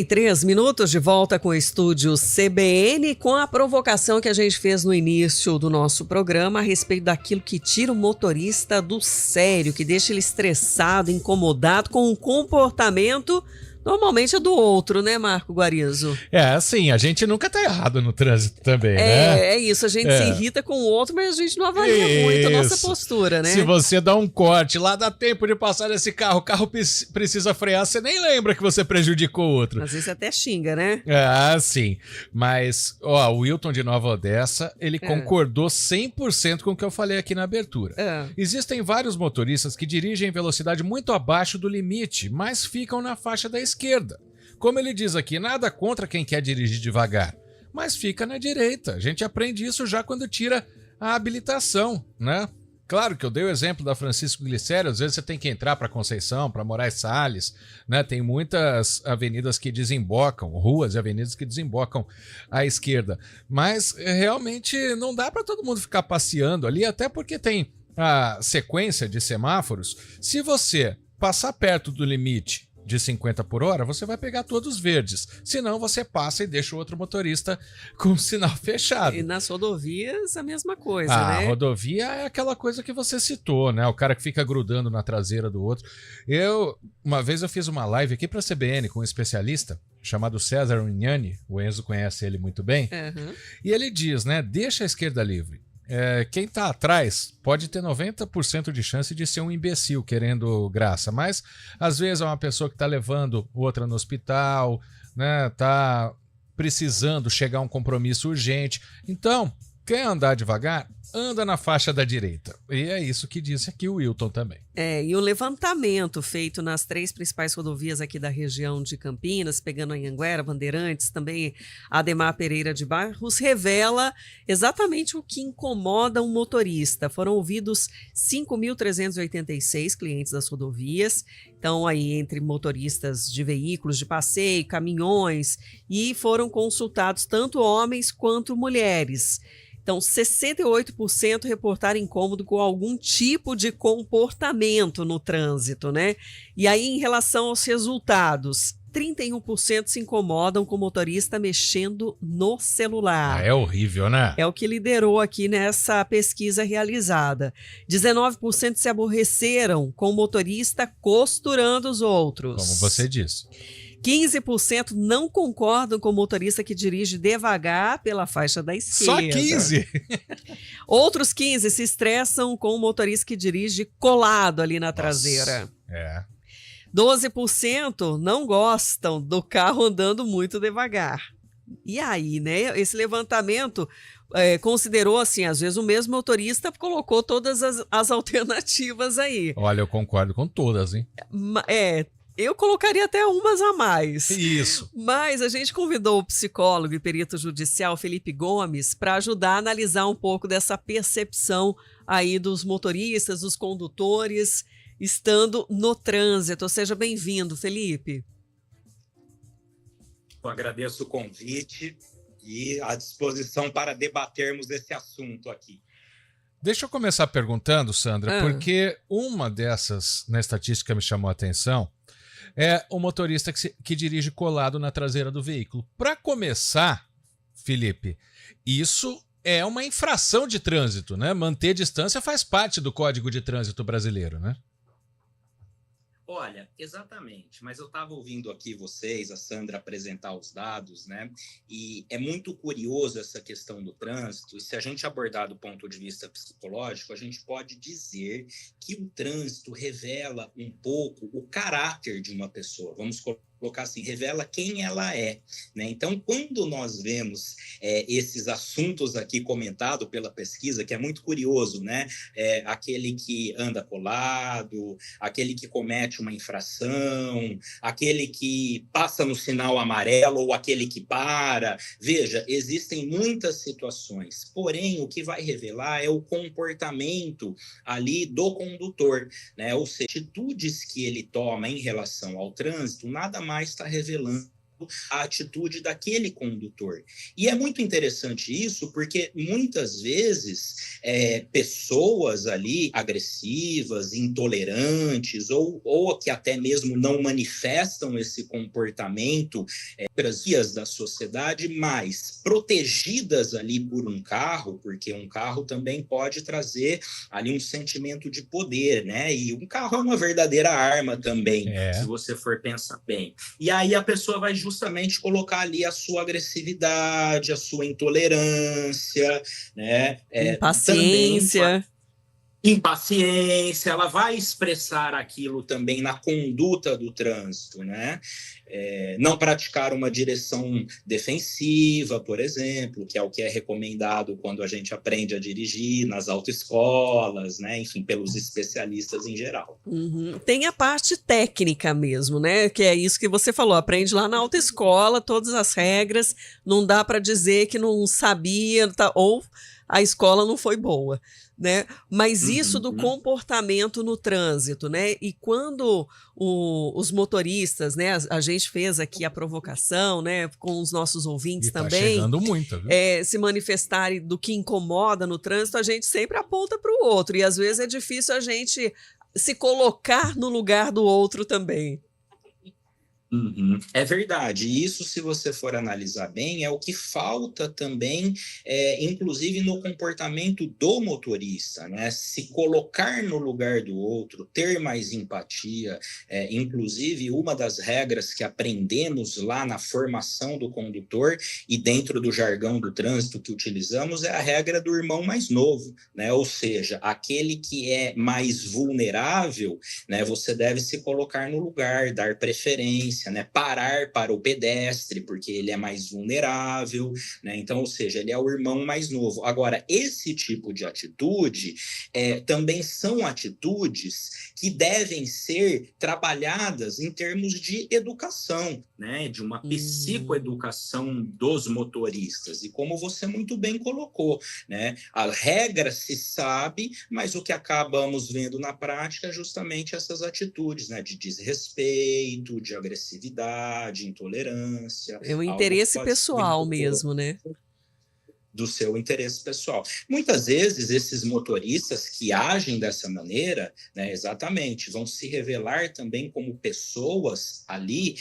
E 3 minutos de volta com o estúdio CBN, com a provocação que a gente fez no início do nosso programa a respeito daquilo que tira o motorista do sério, que deixa ele estressado, incomodado com um comportamento normalmente é do outro, né, Marco Guarizo? Assim, a gente nunca tá errado no trânsito também, né? É isso, a gente se irrita com o outro, mas a gente não avalia muito a nossa postura, né? Se você dá um corte, lá dá tempo de passar nesse carro, o carro precisa frear, você nem lembra que você prejudicou o outro. Às vezes até xinga, né? Sim. Mas, o Wilton de Nova Odessa, ele concordou 100% com o que eu falei aqui na abertura. Existem vários motoristas que dirigem em velocidade muito abaixo do limite, mas ficam na faixa da esquerda. Como ele diz aqui, nada contra quem quer dirigir devagar, mas fica na direita. A gente aprende isso já quando tira a habilitação, né? Claro que eu dei o exemplo da Francisco Glicério, às vezes você tem que entrar para Conceição, para Moraes Salles, né? Tem muitas avenidas que desembocam, ruas e avenidas que desembocam à esquerda, mas realmente não dá para todo mundo ficar passeando ali, até porque tem a sequência de semáforos. Se você passar perto do limite de 50 por hora, você vai pegar todos verdes. Senão, você passa e deixa o outro motorista com o sinal fechado. E nas rodovias, a mesma coisa, né? A rodovia é aquela coisa que você citou, né? O cara que fica grudando na traseira do outro. Uma vez eu fiz uma live aqui para a CBN com um especialista chamado César Unhani, o Enzo conhece ele muito bem, e ele diz, né? Deixa a esquerda livre. Quem tá atrás pode ter 90% de chance de ser um imbecil querendo graça, mas às vezes é uma pessoa que tá levando outra no hospital, né? Tá precisando chegar a um compromisso urgente. Então, quem andar devagar, anda na faixa da direita. E é isso que disse aqui o Wilton também. E o levantamento feito nas 3 principais rodovias aqui da região de Campinas, pegando Anhanguera, Bandeirantes, também Ademar Pereira de Barros, revela exatamente o que incomoda um motorista. Foram ouvidos 5.386 clientes das rodovias, então aí entre motoristas de veículos de passeio, caminhões, e foram consultados tanto homens quanto mulheres. Então, 68% reportaram incômodo com algum tipo de comportamento no trânsito, né? E aí, em relação aos resultados, 31% se incomodam com o motorista mexendo no celular. É horrível, né? É o que liderou aqui nessa pesquisa realizada. 19% se aborreceram com o motorista costurando os outros. Como você disse. 15% não concordam com o motorista que dirige devagar pela faixa da esquerda. Só 15%? Outros 15% se estressam com o motorista que dirige colado ali na traseira. 12% não gostam do carro andando muito devagar. E aí, né? Esse levantamento considerou, assim, às vezes o mesmo motorista colocou todas as alternativas aí. Olha, eu concordo com todas, hein? Eu colocaria até umas a mais. Isso. Mas a gente convidou o psicólogo e perito judicial Felipe Gomes para ajudar a analisar um pouco dessa percepção aí dos motoristas, dos condutores, estando no trânsito. Seja bem-vindo, Felipe. Eu agradeço o convite e à disposição para debatermos esse assunto aqui. Deixa eu começar perguntando, Sandra, porque uma dessas, na estatística, me chamou a atenção, é o motorista que dirige colado na traseira do veículo. Para começar, Felipe, isso é uma infração de trânsito, né? Manter distância faz parte do Código de Trânsito brasileiro, né? Olha, exatamente, mas eu estava ouvindo aqui vocês, a Sandra, apresentar os dados, né? E é muito curioso essa questão do trânsito, e se a gente abordar do ponto de vista psicológico, a gente pode dizer que o trânsito revela um pouco o caráter de uma pessoa. Vamos colocar assim, revela quem ela é, né? Então, quando nós vemos esses assuntos aqui comentados pela pesquisa, que é muito curioso, né? Aquele que anda colado, aquele que comete uma infração, aquele que passa no sinal amarelo ou aquele que para. Veja, existem muitas situações, porém, o que vai revelar é o comportamento ali do condutor, né? Ou seja, atitudes que ele toma em relação ao trânsito, nada mais está revelando a atitude daquele condutor. E é muito interessante isso, porque muitas vezes pessoas ali agressivas, intolerantes, ou que até mesmo não manifestam esse comportamento pelas vias da sociedade, mas protegidas ali por um carro, porque um carro também pode trazer ali um sentimento de poder, né? E um carro é uma verdadeira arma também, se você for pensar bem. E aí a pessoa vai justamente colocar ali a sua agressividade, a sua intolerância, né? Impaciência. Impaciência, ela vai expressar aquilo também na conduta do trânsito, né? Não praticar uma direção defensiva, por exemplo, que é o que é recomendado quando a gente aprende a dirigir nas autoescolas, né? Enfim, pelos especialistas em geral. Uhum. Tem a parte técnica mesmo, né? Que é isso que você falou, aprende lá na autoescola, todas as regras, não dá para dizer que não sabia, ou a escola não foi boa, né? Mas isso do comportamento no trânsito, né? E quando os motoristas, né? A gente fez aqui a provocação, né? Com os nossos ouvintes tá também. Chegando muito, viu? Se manifestarem do que incomoda no trânsito, a gente sempre aponta para o outro. E às vezes é difícil a gente se colocar no lugar do outro também. É verdade. E isso, se você for analisar bem, é o que falta também, inclusive no comportamento do motorista, né? Se colocar no lugar do outro, ter mais empatia. Inclusive, uma das regras que aprendemos lá na formação do condutor e dentro do jargão do trânsito que utilizamos é a regra do irmão mais novo, né? Ou seja, aquele que é mais vulnerável, né? Você deve se colocar no lugar, dar preferência, né? Parar para o pedestre, porque ele é mais vulnerável, né? Então, ou seja, ele é o irmão mais novo. Agora, esse tipo de atitude também são atitudes que devem ser trabalhadas em termos de educação, né? De uma psicoeducação dos motoristas. E como você muito bem colocou, né? A regra se sabe, mas o que acabamos vendo na prática é justamente essas atitudes, né? De desrespeito, de agressividade, intolerância. É um interesse pessoal mesmo, né? Do seu interesse pessoal. Muitas vezes, esses motoristas que agem dessa maneira, né, exatamente, vão se revelar também como pessoas ali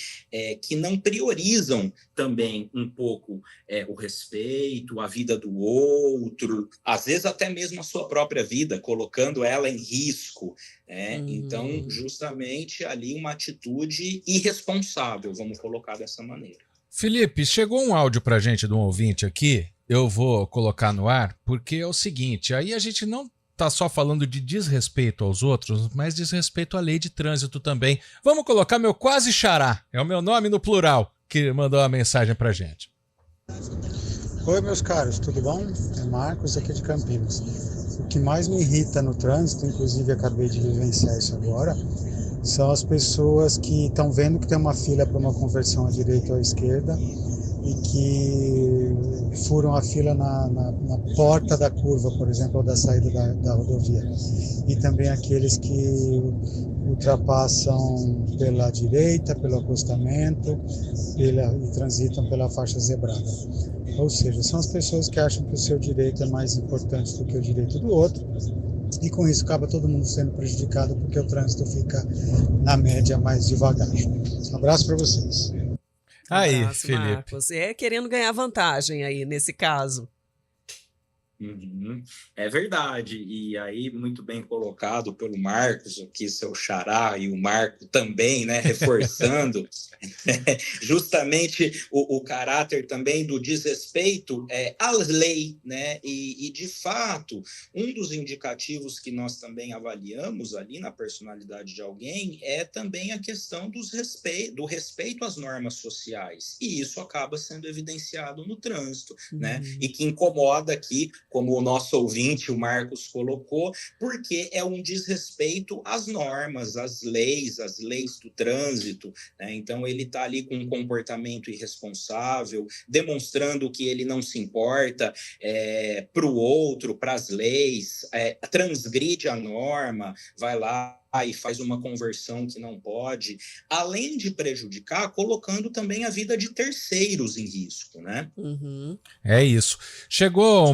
que não priorizam também um pouco o respeito, a vida do outro, às vezes até mesmo a sua própria vida, colocando ela em risco. Então, justamente ali uma atitude irresponsável, vamos colocar dessa maneira. Felipe, chegou um áudio para a gente de um ouvinte aqui, eu vou colocar no ar, porque é o seguinte, aí a gente não está só falando de desrespeito aos outros, mas desrespeito à lei de trânsito também. Vamos colocar meu quase xará, é o meu nome no plural, que mandou a mensagem para a gente. Oi, meus caros, tudo bom? É Marcos aqui de Campinas. O que mais me irrita no trânsito, inclusive acabei de vivenciar isso agora, são as pessoas que estão vendo que tem uma fila para uma conversão à direita ou à esquerda e que furam a fila na porta da curva, por exemplo, ou da saída da rodovia. E também aqueles que ultrapassam pela direita, pelo acostamento e transitam pela faixa zebrada. Ou seja, são as pessoas que acham que o seu direito é mais importante do que o direito do outro, e com isso acaba todo mundo sendo prejudicado porque o trânsito fica, na média, mais devagar. Um abraço para vocês. Aí, abraço, Felipe. Marcos. Querendo ganhar vantagem aí nesse caso. É verdade, e aí muito bem colocado pelo Marcos, aqui seu xará, e o Marco também, né, reforçando justamente o caráter também do desrespeito à lei, né, e de fato, um dos indicativos que nós também avaliamos ali na personalidade de alguém é também a questão do respeito às normas sociais, e isso acaba sendo evidenciado no trânsito, né, e que incomoda aqui, como o nosso ouvinte, o Marcos, colocou, porque é um desrespeito às normas, às leis do trânsito, né? Então, ele está ali com um comportamento irresponsável, demonstrando que ele não se importa para o outro, para as leis, transgride a norma, vai lá e faz uma conversão que não pode, além de prejudicar, colocando também a vida de terceiros em risco, né? Uhum. É isso. Chegou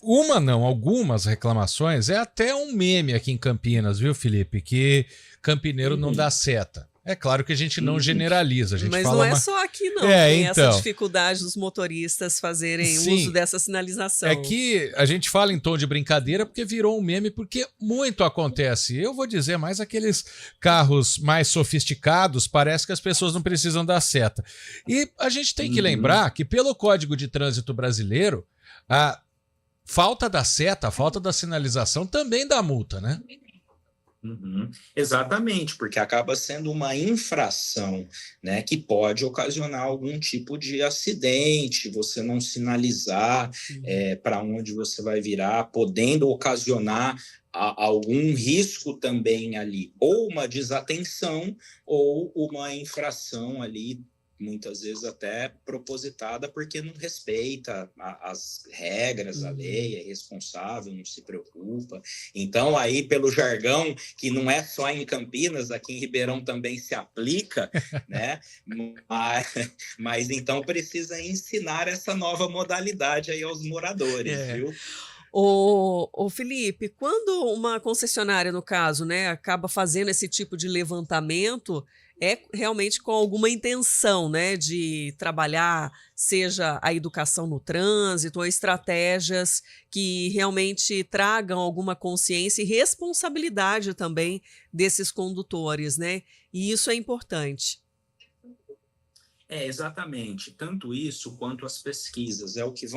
algumas reclamações, é até um meme aqui em Campinas, viu, Felipe? Que campineiro não dá seta. É claro que a gente não generaliza, a gente mas fala... Mas não é só aqui não, tem essa dificuldade dos motoristas fazerem uso dessa sinalização. É que a gente fala em tom de brincadeira porque virou um meme, porque muito acontece. Eu vou dizer, mais aqueles carros mais sofisticados, parece que as pessoas não precisam dar seta. E a gente tem que lembrar que pelo Código de Trânsito Brasileiro, a falta da seta, a falta da sinalização também dá multa, né? Exatamente, porque acaba sendo uma infração, né, que pode ocasionar algum tipo de acidente, você não sinalizar para onde você vai virar, podendo ocasionar algum risco também ali, ou uma desatenção ou uma infração ali, muitas vezes até propositada, porque não respeita as regras, a lei, é irresponsável, não se preocupa. Então, aí, pelo jargão, que não é só em Campinas, aqui em Ribeirão também se aplica, né? Mas então precisa ensinar essa nova modalidade aí aos moradores, viu? Ô Felipe, quando uma concessionária, no caso, né, acaba fazendo esse tipo de levantamento, é realmente com alguma intenção, né, de trabalhar, seja a educação no trânsito ou estratégias que realmente tragam alguma consciência e responsabilidade também desses condutores, né? E isso é importante. Exatamente. Tanto isso quanto as pesquisas. É o que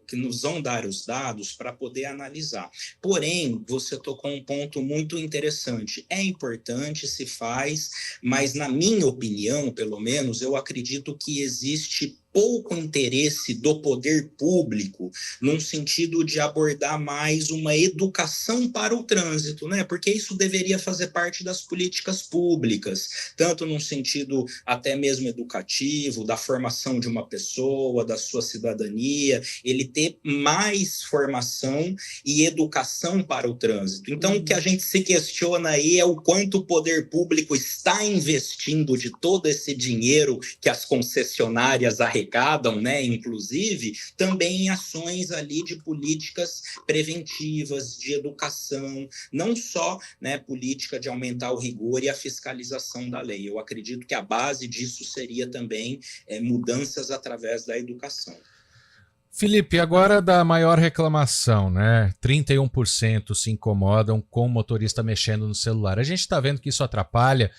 que nos vão dar os dados para poder analisar. Porém, você tocou um ponto muito interessante. É importante, se faz, mas na minha opinião, pelo menos, eu acredito que existe pouco interesse do poder público num sentido de abordar mais uma educação para o trânsito, né? Porque isso deveria fazer parte das políticas públicas, tanto num sentido até mesmo educativo, da formação de uma pessoa, da sua cidadania, ele ter mais formação e educação para o trânsito. Então, o que a gente se questiona aí é o quanto o poder público está investindo de todo esse dinheiro que as concessionárias arrecadam, né, inclusive, também em ações ali de políticas preventivas, de educação, não só, né, política de aumentar o rigor e a fiscalização da lei. Eu acredito que a base disso seria também mudanças através da educação. Felipe, agora da maior reclamação, né? 31% se incomodam com o motorista mexendo no celular. A gente está vendo que isso atrapalha.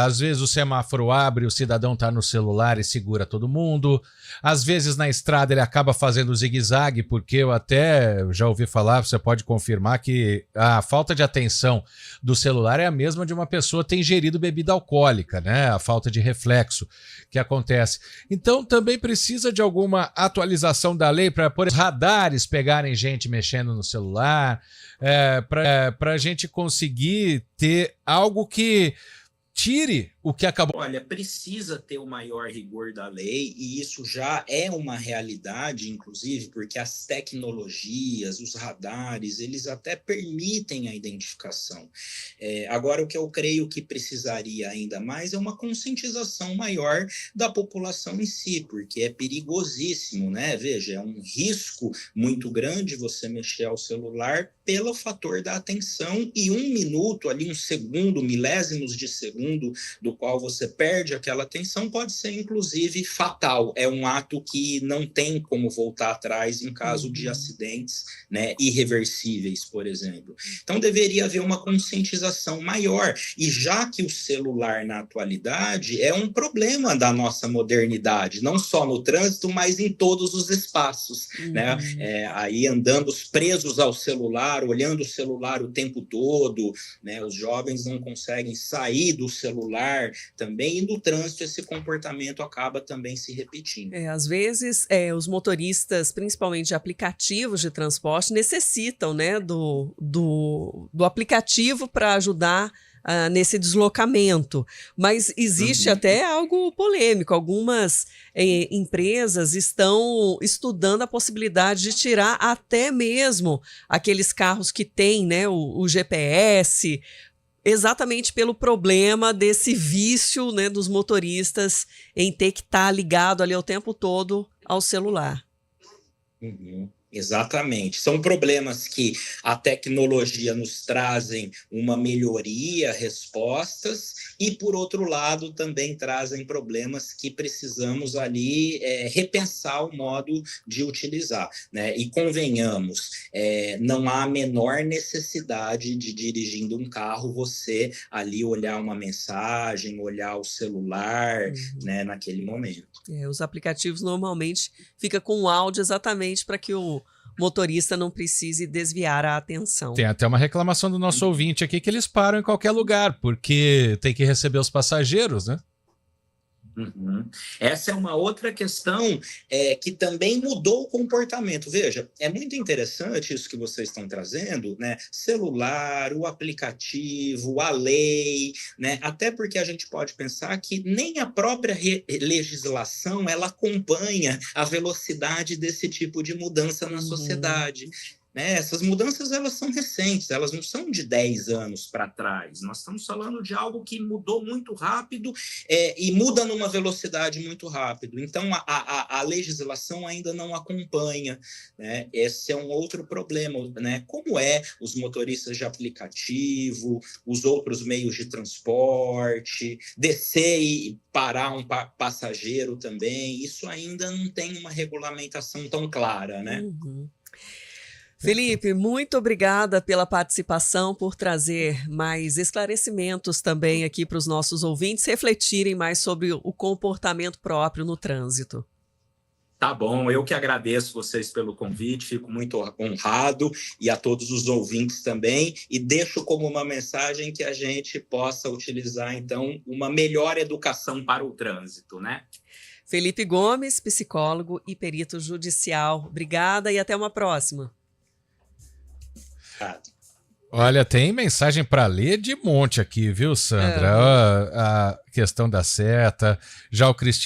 Às vezes o semáforo abre, o cidadão está no celular e segura todo mundo. Às vezes na estrada ele acaba fazendo zigue-zague, porque eu até já ouvi falar, você pode confirmar, que a falta de atenção do celular é a mesma de uma pessoa ter ingerido bebida alcoólica, né? A falta de reflexo que acontece. Então também precisa de alguma atualização da lei para, por exemplo, radares pegarem gente mexendo no celular, para a gente conseguir ter algo que tire o que acabou. Olha, precisa ter o maior rigor da lei, e isso já é uma realidade, inclusive, porque as tecnologias, os radares, eles até permitem a identificação. Agora, o que eu creio que precisaria ainda mais é uma conscientização maior da população em si, porque é perigosíssimo, né? Veja, é um risco muito grande você mexer ao celular pelo fator da atenção, e 1 minuto ali, 1 segundo, milésimos de segundo do qual você perde aquela atenção pode ser, inclusive, fatal. É um ato que não tem como voltar atrás em caso de acidentes, né, irreversíveis, por exemplo. Então, deveria haver uma conscientização maior. E já que o celular, na atualidade, é um problema da nossa modernidade, não só no trânsito, mas em todos os espaços, né? Aí andamos presos ao celular, olhando o celular o tempo todo, né? Os jovens não conseguem sair do celular também, e no trânsito esse comportamento acaba também se repetindo. Às vezes, os motoristas, principalmente de aplicativos de transporte, necessitam, né, do aplicativo para ajudar nesse deslocamento. Mas existe até algo polêmico. Algumas empresas estão estudando a possibilidade de tirar até mesmo aqueles carros que têm, né, o GPS, exatamente pelo problema desse vício, né, dos motoristas em ter que estar ligado ali o tempo todo ao celular. Exatamente. São problemas que a tecnologia nos trazem uma melhoria, respostas, e, por outro lado, também trazem problemas que precisamos ali repensar o modo de utilizar, né? E convenhamos, não há a menor necessidade de, dirigindo um carro, você ali olhar uma mensagem, olhar o celular, né, naquele momento. Os aplicativos normalmente ficam com o áudio exatamente para que o motorista não precise desviar a atenção. Tem até uma reclamação do nosso ouvinte aqui que eles param em qualquer lugar, porque tem que receber os passageiros, né? Essa é uma outra questão que também mudou o comportamento. Veja, é muito interessante isso que vocês estão trazendo, né? Celular, o aplicativo, a lei, né? Até porque a gente pode pensar que nem a própria legislação ela acompanha a velocidade desse tipo de mudança na sociedade. Né? Essas mudanças elas são recentes, elas não são de 10 anos para trás. Nós estamos falando de algo que mudou muito rápido e muda numa velocidade muito rápido. Então, a legislação ainda não acompanha. Né? Esse é um outro problema. Né? Como os motoristas de aplicativo, os outros meios de transporte, descer e parar um passageiro também, isso ainda não tem uma regulamentação tão clara, né? Felipe, muito obrigada pela participação, por trazer mais esclarecimentos também aqui para os nossos ouvintes refletirem mais sobre o comportamento próprio no trânsito. Tá bom, eu que agradeço vocês pelo convite, fico muito honrado, e a todos os ouvintes também, e deixo como uma mensagem que a gente possa utilizar, então, uma melhor educação para o trânsito, né? Felipe Gomes, psicólogo e perito judicial. Obrigada e até uma próxima. Olha, tem mensagem para ler de monte aqui, viu, Sandra? A questão da seta, já o Cristiano